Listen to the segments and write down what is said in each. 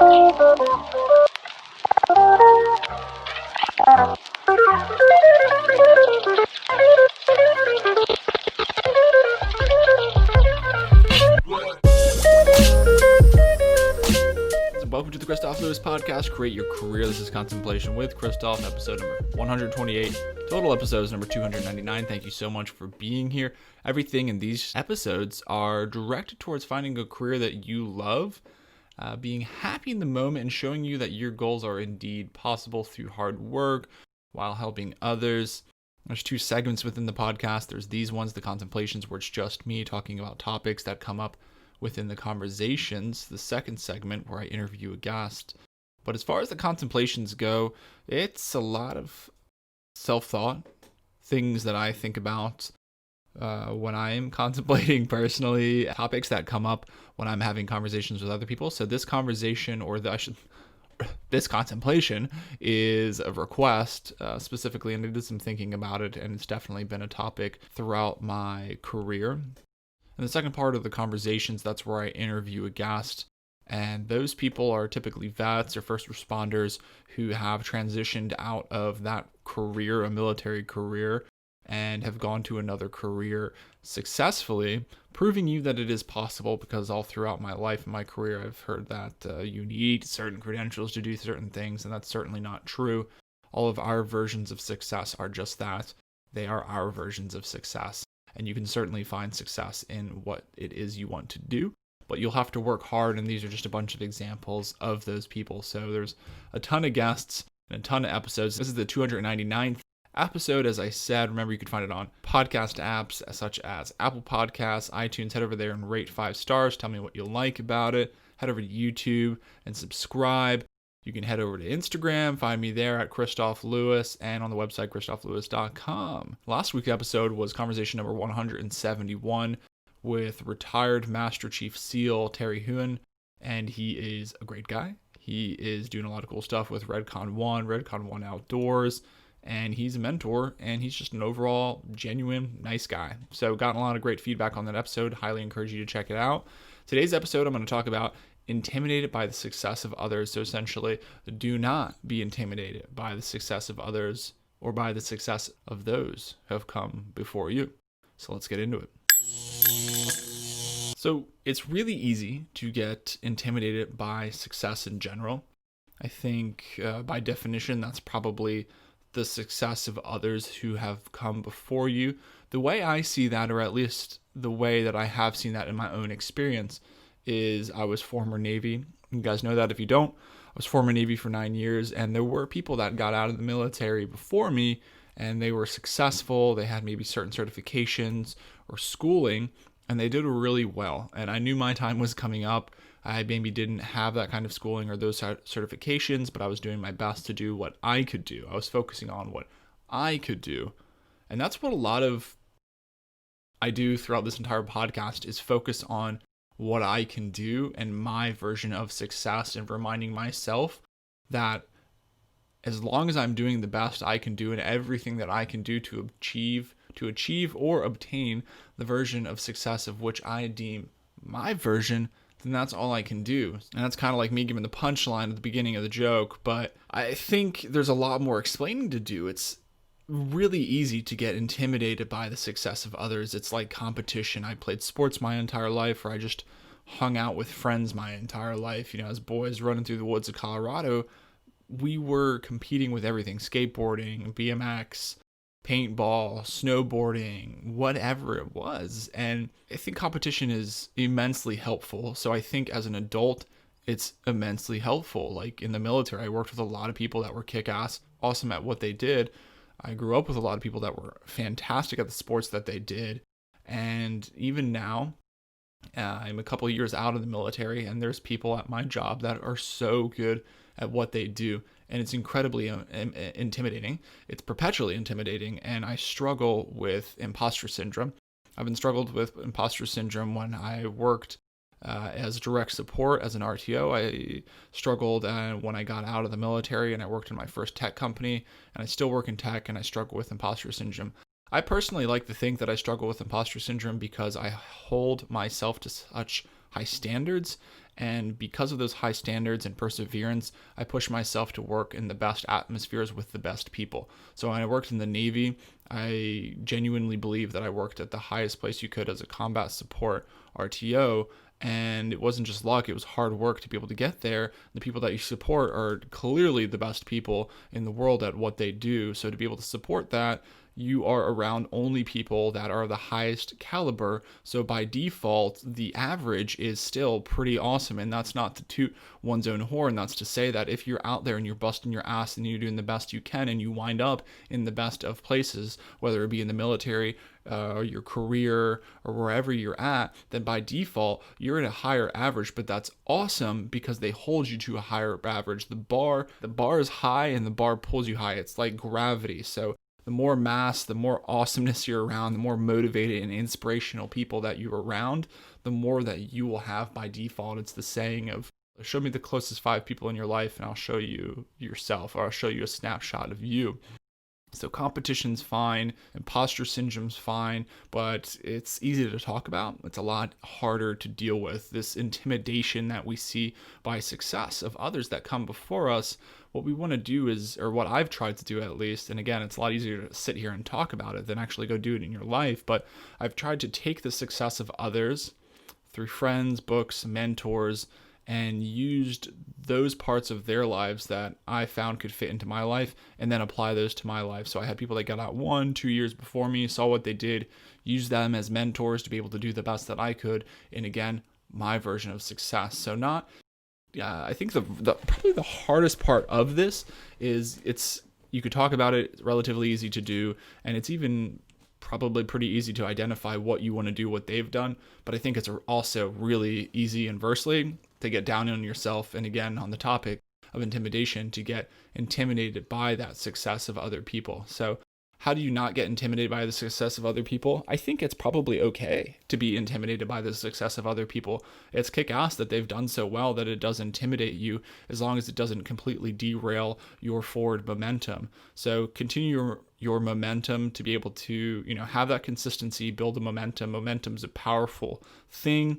Welcome to the Kristof Lewis podcast, Create Your Career. This is Contemplation with Kristof, episode number 128, total episodes number 299. Thank you so much for being here. Everything in these episodes are directed towards finding a career that you love, being happy in the moment, and showing you that your goals are indeed possible through hard work while helping others. There's two segments within the podcast. There's these ones, the Contemplations, where it's just me talking about topics that come up within the conversations, the second segment where I interview a guest. But as far as the Contemplations go, it's a lot of self-thought, things that I think about when I am contemplating personally, topics that come up when I'm having conversations with other people. So this conversation, this contemplation is a request specifically, and I did some thinking about it, and it's definitely been a topic throughout my career. In the second part of the conversations, that's where I interview a guest, and those people are typically vets or first responders who have transitioned out of that career, a military career, and have gone to another career successfully, proving you that it is possible, because all throughout my life and my career, I've heard that you need certain credentials to do certain things, and that's certainly not true. All of our versions of success are just that. They are our versions of success. And you can certainly find success in what it is you want to do, but you'll have to work hard, and these are just a bunch of examples of those people. So there's a ton of guests and a ton of episodes. This is the 299th episode, as I said. Remember, you can find it on podcast apps such as Apple Podcasts, iTunes. Head over there and rate 5 stars. Tell me what you like about it. Head over to YouTube and subscribe. You can head over to Instagram, find me there at Kristof Lewis, and on the website, kristoflewis.com. Last week's episode was conversation number 171 with retired Master Chief SEAL Terry Huon, and he is a great guy. He is doing a lot of cool stuff with Redcon 1 Outdoors, and he's a mentor, and he's just an overall genuine, nice guy. So gotten a lot of great feedback on that episode. Highly encourage you to check it out. Today's episode, I'm going to talk about intimidated by the success of others. So essentially, do not be intimidated by the success of others or by the success of those who have come before you. So let's get into it. So it's really easy to get intimidated by success in general. I think by definition, that's probably the success of others who have come before you. The way I see that, or at least the way that I have seen that in my own experience, is I was former Navy. You guys know that if you don't. I was former Navy for 9 years, and there were people that got out of the military before me, and they were successful. They had maybe certain certifications or schooling, and they did really well. And I knew my time was coming up. I maybe didn't have that kind of schooling or those certifications, but I was doing my best to do what I could do. I was focusing on what I could do. And that's what a lot of I do throughout this entire podcast, is focus on what I can do and my version of success, and reminding myself that as long as I'm doing the best I can do and everything that I can do to achieve or obtain the version of success of which I deem my version, then that's all I can do. And that's kind of like me giving the punchline at the beginning of the joke, but I think there's a lot more explaining to do. It's really easy to get intimidated by the success of others. It's like competition. I played sports my entire life, or I just hung out with friends my entire life. You know, as boys running through the woods of Colorado, we were competing with everything: skateboarding, BMX, paintball, snowboarding, whatever it was. And I think competition is immensely helpful. So I think as an adult, it's immensely helpful. Like in the military, I worked with a lot of people that were kick-ass, awesome at what they did. I grew up with a lot of people that were fantastic at the sports that they did. And even now, I'm a couple of years out of the military, and there's people at my job that are so good at what they do. And it's incredibly intimidating. It's perpetually intimidating. And I struggle with imposter syndrome. I've been struggled with imposter syndrome when I worked as direct support as an RTO. I struggled when I got out of the military and I worked in my first tech company, and I still work in tech, and I struggle with imposter syndrome. I personally like to think that I struggle with imposter syndrome because I hold myself to such high standards, And because of those high standards and perseverance, I pushed myself to work in the best atmospheres with the best people. So when I worked in the Navy, I genuinely believe that I worked at the highest place you could as a combat support RTO. And it wasn't just luck, it was hard work to be able to get there. The people that you support are clearly the best people in the world at what they do. So to be able to support that, you are around only people that are the highest caliber. So by default, the average is still pretty awesome. And that's not to toot one's own horn. That's to say that if you're out there and you're busting your ass and you're doing the best you can and you wind up in the best of places, whether it be in the military, or your career, or wherever you're at, then by default, you're at a higher average. But that's awesome because they hold you to a higher average. The bar is high and the bar pulls you high. It's like gravity. So the more mass, the more awesomeness you're around, the more motivated and inspirational people that you're around, the more that you will have by default. It's the saying of, show me the closest 5 people in your life and I'll show you yourself, or I'll show you a snapshot of you. So competition's fine, imposter syndrome's fine, but it's easy to talk about. It's a lot harder to deal with. This intimidation that we see by success of others that come before us, what we want to do is, or what I've tried to do at least, and again, it's a lot easier to sit here and talk about it than actually go do it in your life, but I've tried to take the success of others through friends, books, mentors, and used those parts of their lives that I found could fit into my life and then apply those to my life. So I had people that got out 1-2 years before me, saw what they did, used them as mentors to be able to do the best that I could. And again, my version of success. So I think the probably the hardest part of this is you could talk about it, it's relatively easy to do, and it's even probably pretty easy to identify what you want to do, what they've done. But I think it's also really easy inversely to get down on yourself. And again, on the topic of intimidation, to get intimidated by that success of other people. So how do you not get intimidated by the success of other people? I think it's probably okay to be intimidated by the success of other people. It's kick-ass that they've done so well that it does intimidate you, as long as it doesn't completely derail your forward momentum. So continue your momentum to be able to, have that consistency, build a momentum. Momentum's a powerful thing.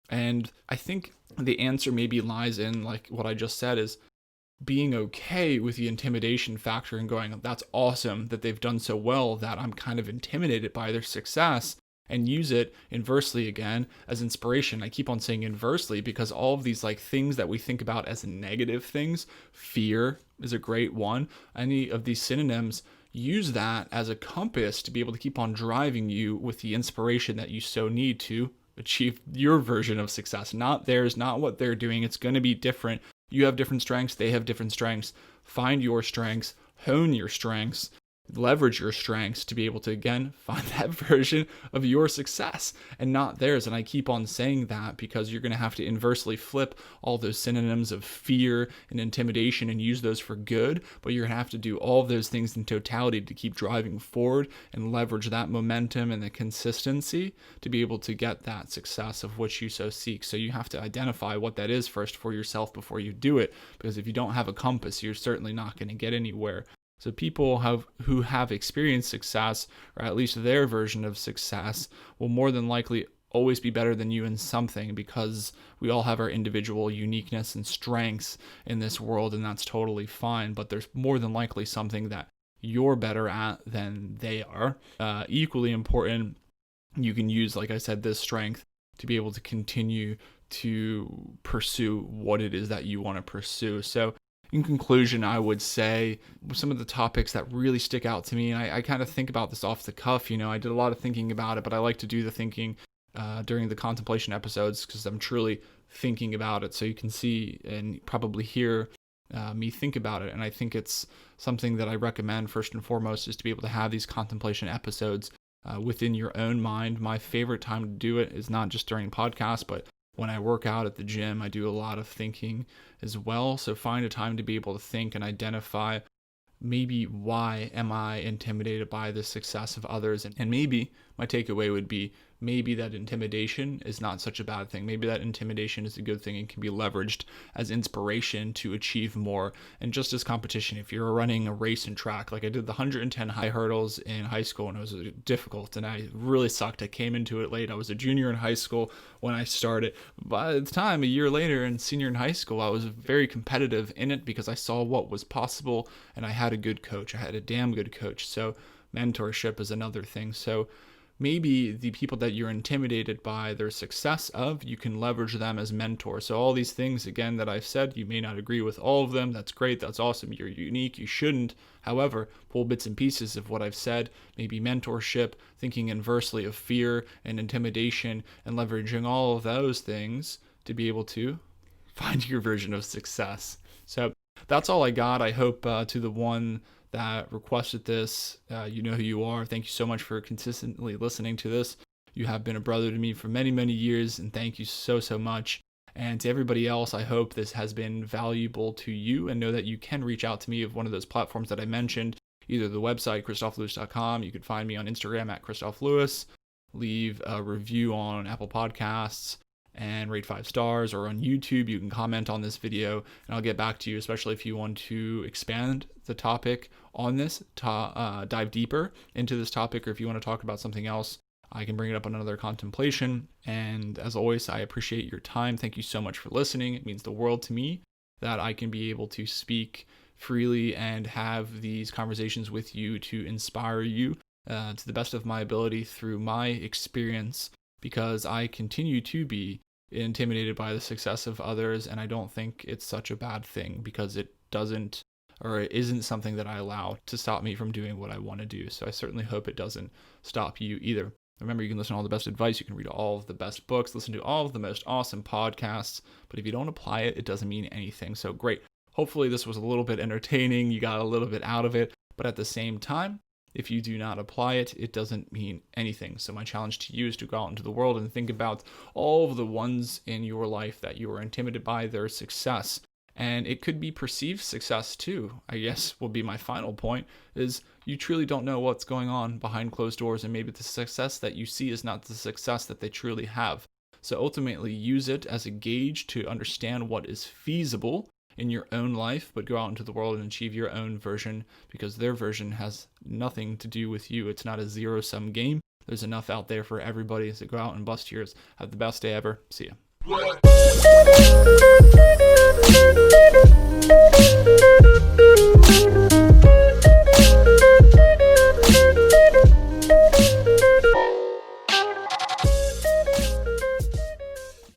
And I think the answer maybe lies in, like what I just said, is being okay with the intimidation factor and going, that's awesome that they've done so well that I'm kind of intimidated by their success, and use it inversely again as inspiration. I keep on saying inversely because all of these things that we think about as negative things, fear is a great one. Any of these synonyms, use that as a compass to be able to keep on driving you with the inspiration that you so need to achieve your version of success, not theirs, not what they're doing. It's going to be different. You have different strengths, they have different strengths. Find your strengths, hone your strengths, leverage your strengths to be able to, again, find that version of your success and not theirs. And I keep on saying that because you're going to have to inversely flip all those synonyms of fear and intimidation and use those for good, but you're going to have to do all of those things in totality to keep driving forward and leverage that momentum and the consistency to be able to get that success of which you so seek. So you have to identify what that is first for yourself before you do it, because if you don't have a compass, you're certainly not going to get anywhere. So people who have experienced success, or at least their version of success, will more than likely always be better than you in something, because we all have our individual uniqueness and strengths in this world, and that's totally fine. But there's more than likely something that you're better at than they are. Equally important, you can use, like I said, this strength to be able to continue to pursue what it is that you want to pursue. So in conclusion, I would say some of the topics that really stick out to me, and I kind of think about this off the cuff, I did a lot of thinking about it, but I like to do the thinking during the contemplation episodes because I'm truly thinking about it, so you can see and probably hear me think about it. And I think it's something that I recommend first and foremost is to be able to have these contemplation episodes within your own mind. My favorite time to do it is not just during podcasts, but when I work out at the gym, I do a lot of thinking as well. So find a time to be able to think and identify maybe why am I intimidated by the success of others, and maybe my takeaway would be maybe that intimidation is not such a bad thing. Maybe that intimidation is a good thing and can be leveraged as inspiration to achieve more. And just as competition, if you're running a race and track, like I did the 110 high hurdles in high school, and it was difficult and I really sucked. I came into it late. I was a junior in high school when I started. By the time, a year later and senior in high school, I was very competitive in it because I saw what was possible and I had a good coach. I had a damn good coach. So mentorship is another thing. So maybe the people that you're intimidated by their success of, you can leverage them as mentors. So all these things, again, that I've said, you may not agree with all of them. That's great. That's awesome. You're unique. You shouldn't. However, pull bits and pieces of what I've said, maybe mentorship, thinking inversely of fear and intimidation, and leveraging all of those things to be able to find your version of success. So that's all I got. I hope to the one that requested this, you know who you are. Thank you so much for consistently listening to this. You have been a brother to me for many, many years, and thank you so, so much. And to everybody else, I hope this has been valuable to you, and know that you can reach out to me of one of those platforms that I mentioned, either the website, kristoflewis.com. You can find me on Instagram at kristoflewis. Leave a review on Apple Podcasts and rate 5 stars, or on YouTube. You can comment on this video and I'll get back to you, especially if you want to expand the topic on this, dive deeper into this topic, or if you want to talk about something else, I can bring it up on another contemplation. And as always, I appreciate your time. Thank you so much for listening. It means the world to me that I can be able to speak freely and have these conversations with you to inspire you to the best of my ability through my experience, because I continue to be intimidated by the success of others, and I don't think it's such a bad thing, because it doesn't, or it isn't something that I allow to stop me from doing what I want to do. So I certainly hope it doesn't stop you either. Remember, you can listen to all the best advice, you can read all of the best books, listen to all of the most awesome podcasts, but if you don't apply it, it doesn't mean anything. So great. Hopefully this was a little bit entertaining, you got a little bit out of it, but at the same time, if you do not apply it, it doesn't mean anything. So my challenge to you is to go out into the world and think about all of the ones in your life that you are intimidated by their success. And it could be perceived success too, I guess will be my final point, is you truly don't know what's going on behind closed doors, and maybe the success that you see is not the success that they truly have. So ultimately use it as a gauge to understand what is feasible in your own life, but go out into the world and achieve your own version, because their version has nothing to do with you. It's not a zero-sum game. There's enough out there for everybody. So go out and bust yours. Have the best day ever. See ya.